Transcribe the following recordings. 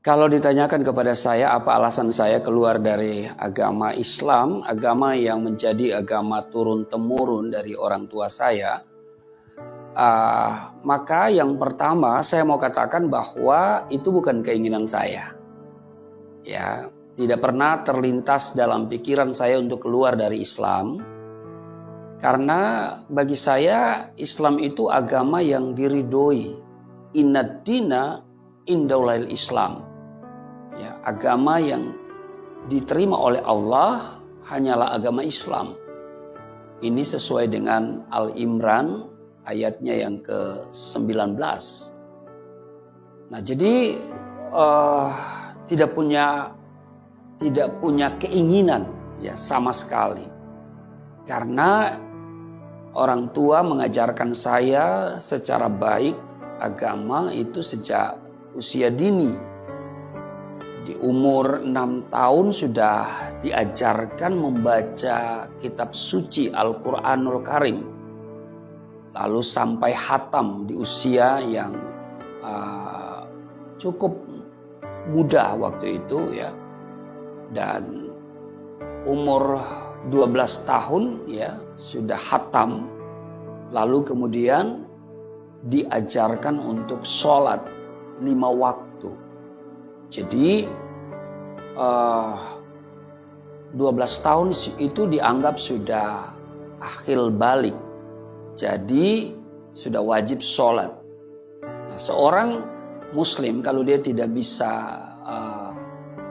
Kalau ditanyakan kepada saya apa alasan saya keluar dari agama Islam, agama yang menjadi agama turun-temurun dari orang tua saya, maka yang pertama saya mau katakan bahwa itu bukan keinginan saya. Ya, tidak pernah terlintas dalam pikiran saya untuk keluar dari Islam. Karena bagi saya Islam itu agama yang diridhoi. Innad dina indallail Islam. Ya, agama yang diterima oleh Allah hanyalah agama Islam. Ini sesuai dengan Al-Imran ayatnya yang ke-19. Nah, jadi tidak punya keinginan ya sama sekali. Karena orang tua mengajarkan saya secara baik agama itu sejak usia dini. Di umur 6 tahun sudah diajarkan membaca kitab suci Al-Quranul Karim. Lalu sampai khatam di usia yang cukup muda waktu itu ya. Dan umur 12 tahun ya sudah khatam. Lalu kemudian diajarkan untuk sholat 5 waktu. Jadi 12 tahun itu dianggap sudah akhil balik. Jadi sudah wajib sholat. Nah, seorang muslim kalau dia tidak bisa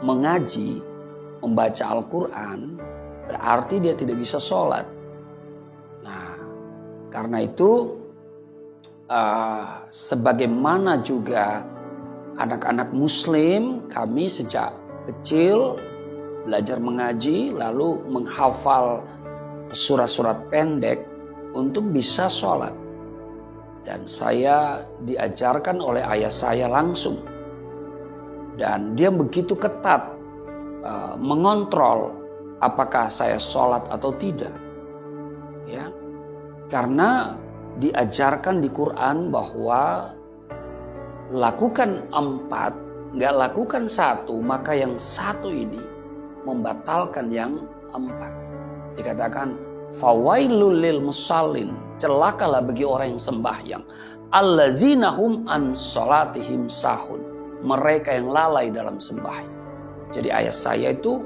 mengaji, membaca Al-Quran, berarti dia tidak bisa sholat. Nah, karena itu sebagaimana juga anak-anak muslim, kami sejak kecil belajar mengaji lalu menghafal surat-surat pendek untuk bisa sholat. Dan saya diajarkan oleh ayah saya langsung. Dan dia begitu ketat mengontrol apakah saya sholat atau tidak. Ya, karena diajarkan di Quran bahwa lakukan 4, gak lakukan 1, maka yang 1 ini membatalkan yang 4. Dikatakan fawailul lil musallin, celakalah bagi orang yang sembahyang, allazina hum an salatihim sahun, mereka yang lalai dalam sembahyang. Jadi ayah saya itu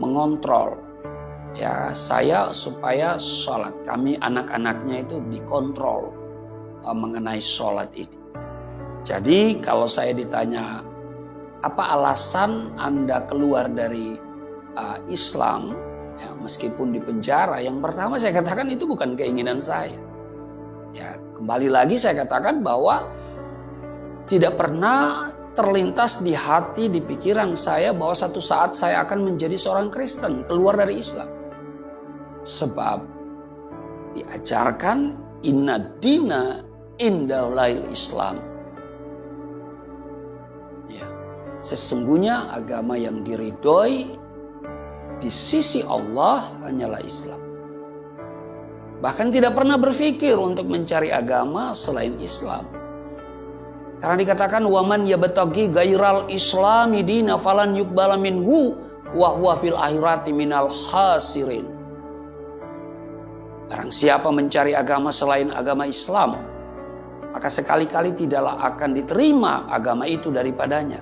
mengontrol ya saya supaya sholat. Kami anak-anaknya itu dikontrol mengenai sholat ini. Jadi kalau saya ditanya apa alasan Anda keluar dari Islam ya, meskipun di penjara, yang pertama saya katakan itu bukan keinginan saya. Ya, kembali lagi saya katakan bahwa tidak pernah terlintas di hati, di pikiran saya bahwa satu saat saya akan menjadi seorang Kristen, keluar dari Islam. Sebab diajarkan inna dina indallail Islam. Ya, sesungguhnya agama yang diridhoi di sisi Allah hanyalah Islam. Bahkan tidak pernah berpikir untuk mencari agama selain Islam. Karena dikatakan waman yabtaghi ghairal islami dina falan yuqbala minhu wa huwa fil akhirati minal khasirin. Barang siapa mencari agama selain agama Islam, maka sekali-kali tidaklah akan diterima agama itu daripadanya,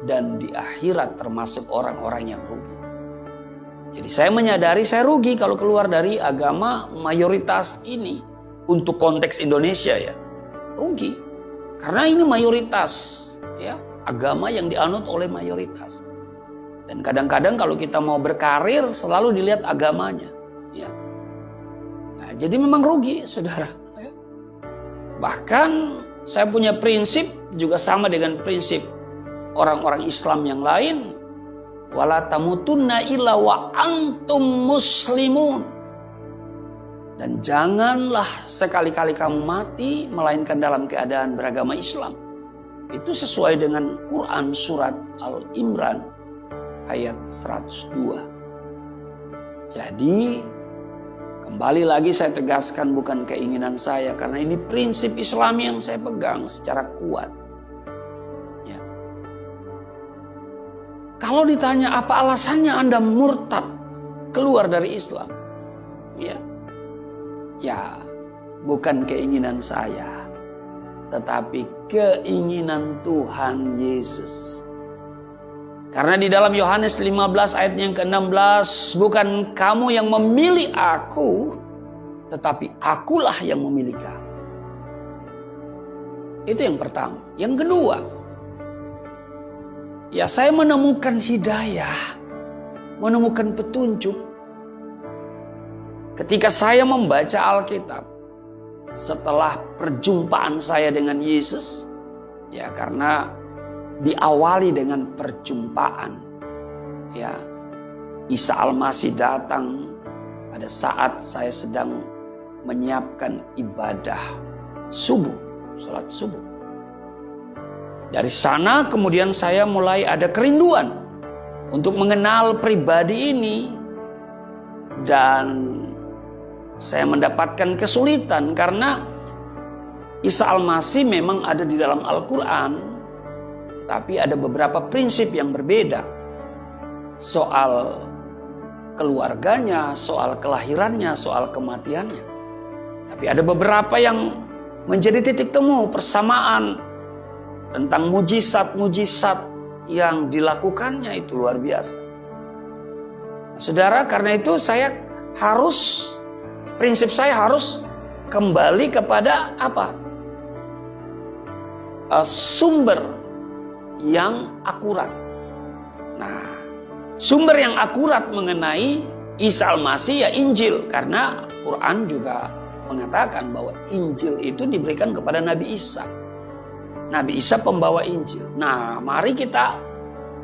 dan di akhirat termasuk orang-orang yang rugi. Jadi saya menyadari saya rugi kalau keluar dari agama mayoritas ini. Untuk konteks Indonesia ya, rugi. Karena ini mayoritas ya, agama yang dianut oleh mayoritas. Dan kadang-kadang kalau kita mau berkarir selalu dilihat agamanya ya. Nah, jadi memang rugi saudara ya. Bahkan saya punya prinsip juga sama dengan prinsip orang-orang Islam yang lain. Wala tamutunna illa wa antum muslimun. Dan janganlah sekali-kali kamu mati melainkan dalam keadaan beragama Islam. Itu sesuai dengan Quran surat Al-Imran ayat 102. Jadi kembali lagi saya tegaskan bukan keinginan saya, karena ini prinsip Islam yang saya pegang secara kuat. Ya. Kalau ditanya apa alasannya Anda murtad keluar dari Islam? Ya, bukan keinginan saya, tetapi keinginan Tuhan Yesus. Karena di dalam Yohanes 15 ayat yang ke-16, bukan kamu yang memilih aku, tetapi akulah yang memilih kamu. Itu yang pertama. Yang kedua, ya saya menemukan hidayah, menemukan petunjuk ketika saya membaca Alkitab. Setelah perjumpaan saya dengan Yesus, ya karena diawali dengan perjumpaan. Ya, Isa Al-Masih datang pada saat saya sedang menyiapkan ibadah subuh, salat subuh. Dari sana kemudian saya mulai ada kerinduan untuk mengenal pribadi ini, dan saya mendapatkan kesulitan karena Isa Al-Masih memang ada di dalam Al-Quran, tapi ada beberapa prinsip yang berbeda. Soal keluarganya, soal kelahirannya, soal kematiannya. Tapi ada beberapa yang menjadi titik temu persamaan tentang mujizat-mujizat yang dilakukannya itu luar biasa. Saudara, karena itu prinsip saya harus kembali kepada apa? Sumber yang akurat. Nah, sumber yang akurat mengenai Isa Al-Masih ya Injil, karena Quran juga mengatakan bahwa Injil itu diberikan kepada Nabi Isa. Nabi Isa pembawa Injil. Nah, mari kita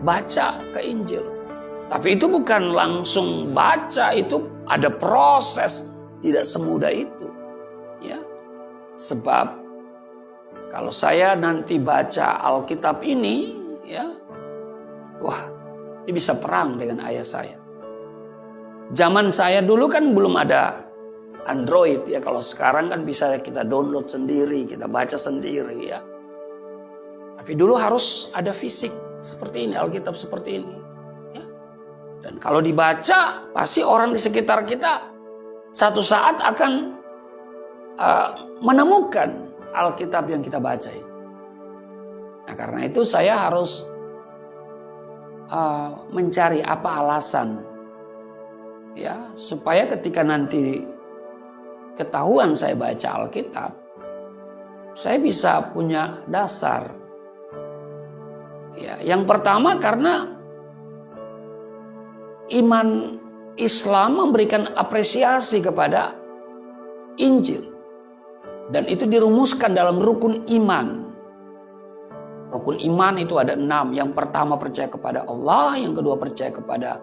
baca ke Injil. Tapi itu bukan langsung baca, itu ada proses, tidak semudah itu. Ya. Sebab kalau saya nanti baca Alkitab ini, ya, ini bisa perang dengan ayah saya. Zaman saya dulu kan belum ada Android ya. Kalau sekarang kan bisa kita download sendiri, kita baca sendiri ya. Tapi dulu harus ada fisik seperti ini, Alkitab seperti ini. Ya. Dan kalau dibaca, pasti orang di sekitar kita satu saat akan menemukan Alkitab yang kita baca ini. Nah, karena itu saya harus mencari apa alasan, ya, supaya ketika nanti ketahuan saya baca Alkitab, saya bisa punya dasar. Ya, yang pertama karena iman Islam memberikan apresiasi kepada Injil. Dan itu dirumuskan dalam rukun iman. Rukun iman itu ada 6. Yang pertama percaya kepada Allah, yang kedua percaya kepada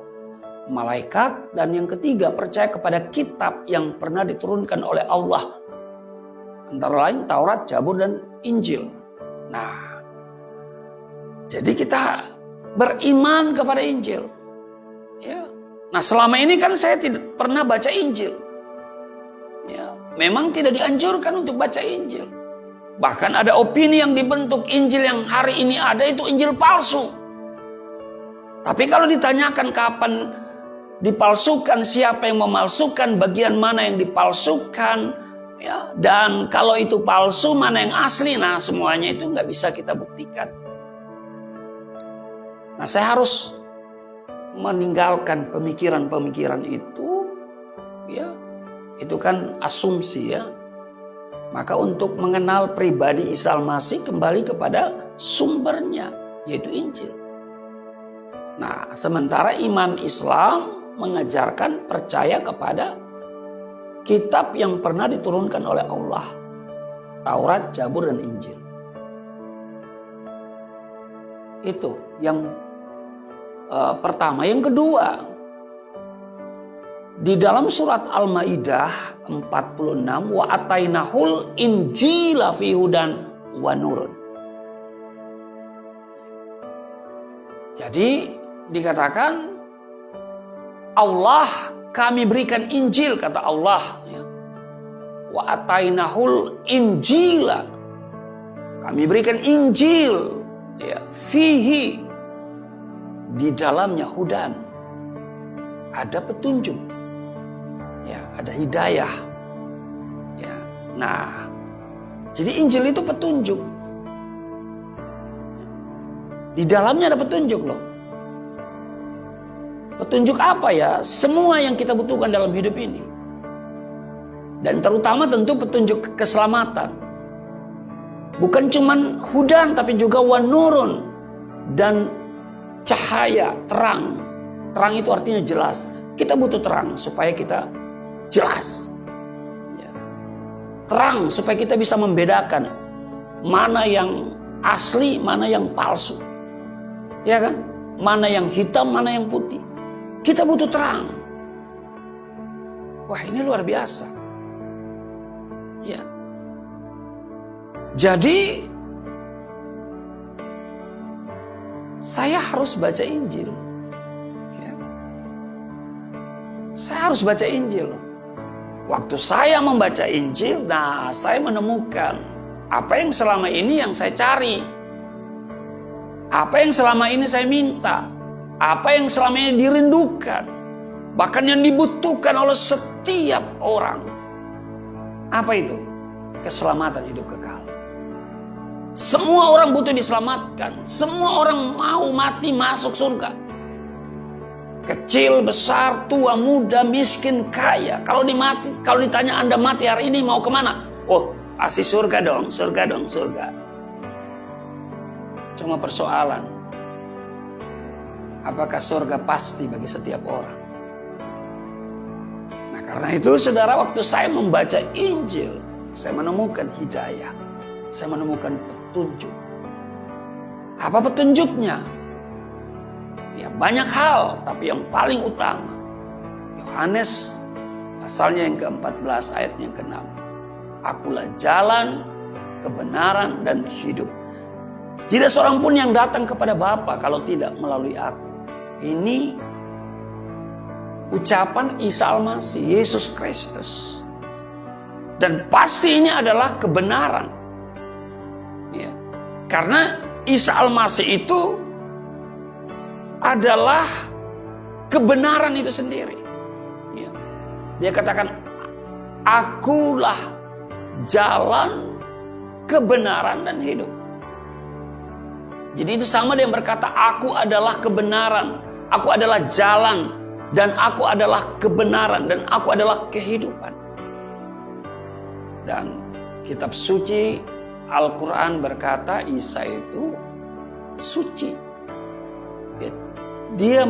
malaikat, dan yang ketiga percaya kepada kitab yang pernah diturunkan oleh Allah. Antara lain Taurat, Zabur, dan Injil. Nah, jadi kita beriman kepada Injil. Ya. Nah, selama ini kan saya tidak pernah baca Injil. Ya. Memang tidak dianjurkan untuk baca Injil. Bahkan ada opini yang dibentuk Injil yang hari ini ada itu Injil palsu. Tapi kalau ditanyakan kapan dipalsukan, siapa yang memalsukan, bagian mana yang dipalsukan, ya, dan kalau itu palsu mana yang asli, nah semuanya itu nggak bisa kita buktikan. Nah, saya harus meninggalkan pemikiran-pemikiran itu, ya. Itu kan asumsi ya. Maka untuk mengenal pribadi Isa Al-Masih kembali kepada sumbernya, yaitu Injil. Nah, sementara iman Islam mengajarkan percaya kepada kitab yang pernah diturunkan oleh Allah. Taurat, Zabur, dan Injil. Itu yang pertama. Yang kedua, di dalam surat Al-Maidah 46, wa atainahul injila fi hudan wa nur. Jadi dikatakan Allah kami berikan Injil, kata Allah. Wa atainahul injila, kami berikan Injil, ya, fihi, di dalamnya hudan, ada petunjuk, ya, ada hidayah. Ya. Nah, jadi Injil itu petunjuk. Di dalamnya ada petunjuk loh. Petunjuk apa ya? Semua yang kita butuhkan dalam hidup ini. Dan terutama tentu petunjuk keselamatan. Bukan cuman hudan tapi juga wanurun dan cahaya, terang. Terang itu artinya jelas. Kita butuh terang supaya kita jelas. Ya. Terang supaya kita bisa membedakan mana yang asli, mana yang palsu. Ya kan? Mana yang hitam, mana yang putih. Kita butuh terang. Wah, ini luar biasa. Ya. Jadi saya harus baca Injil. Ya. Saya harus baca Injil. Waktu saya membaca Injil, nah saya menemukan apa yang selama ini yang saya cari. Apa yang selama ini saya minta. Apa yang selama ini dirindukan. Bahkan yang dibutuhkan oleh setiap orang. Apa itu? Keselamatan hidup kekal. Semua orang butuh diselamatkan. Semua orang mau mati masuk surga. Kecil, besar, tua, muda, miskin, kaya. Kalau ditanya Anda mati hari ini mau kemana? Oh, pasti surga dong, surga dong, surga. Cuma persoalan, apakah surga pasti bagi setiap orang? Nah, karena itu saudara, waktu saya membaca Injil, saya menemukan hidayah. Saya menemukan petunjuk. Apa petunjuknya? Ya, banyak hal, tapi yang paling utama, Yohanes pasalnya yang ke-14 ayat yang ke-6. Akulah jalan, kebenaran, dan hidup. Tidak seorang pun yang datang kepada Bapa kalau tidak melalui aku. Ini ucapan Isa Al-Masih, Yesus Kristus. Dan pasti ini adalah kebenaran. Ya. Karena Isa Al-Masih itu adalah kebenaran itu sendiri. Ya. Dia katakan, akulah jalan, kebenaran, dan hidup. Jadi itu sama dia berkata, aku adalah kebenaran, aku adalah jalan, dan aku adalah kebenaran, dan aku adalah kehidupan. Dan kitab suci Al-Quran berkata Isa itu suci. Dia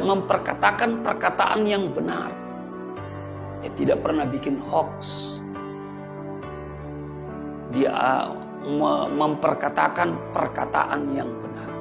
memperkatakan perkataan yang benar. Dia tidak pernah bikin hoax. Dia memperkatakan perkataan yang benar.